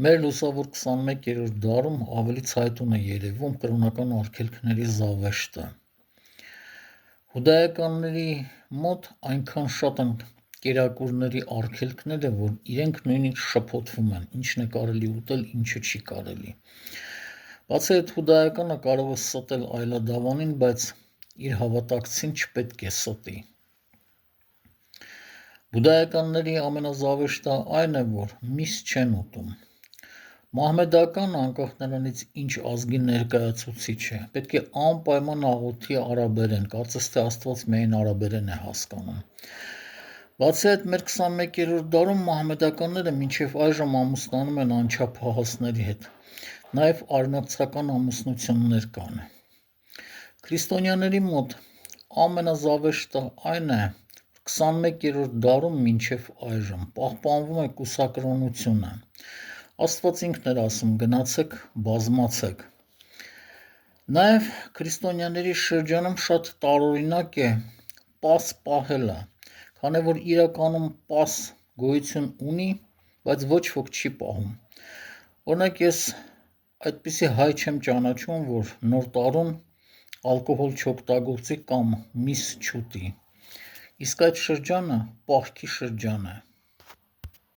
Մեր լուսավոր 21-րդ դարում ավելի ցայտուն է երևում կրոնական արգելքների զավեշտը։ Հուդայականների մոտ այնքան շատ են կերակուրների արգելքները, որ իրենք նույնիսկ շփոթվում են, ինչն է կարելի ուտել, ինչը չի կարելի։ Բացի այդ, հուդայականը կարող է ստել այլադավանին, բայց իր հավատակցին չպետք է ստի։ Հուդայականների ամենազավեշտը այն է, որ միս չեն ուտում։ Մահմեդականը, անկախ նրանից ինչ ազգի ներկայացուցիչ է, պետք է անպայման աղոթի արաբերեն, կարծես թե Աստված միայն արաբերեն է հասկանում։ Բացի այդ, մեր 21-րդ դարում մահմեդականները մինչև այժմ ամուսնանում են անչափահասների հետ, նաև արնացական ամուսնություններ կան։ Քրիստոնյաների մոտ ամենազավեշտը այն է, 21-րդ դարում մինչև այժմ պահպանվում է կուսակրոնությունը։ Աստված ինքն էր ասում՝ գնացեք, բազմացեք։ Նաև քրիստոնյաների շրջանում շատ տարօրինակ է պաս պահելը, քանի որ իրականում պաս գոյություն ունի, բայց ոչ ոք չի պահում։ Օրինակ, ես այդպիսի հայ չեմ ճանաչում, որ նոր տարում ալկոհոլ չօգտագործի կամ միս չուտի։ Իսկ այդ շրջանը պահքի շրջան է։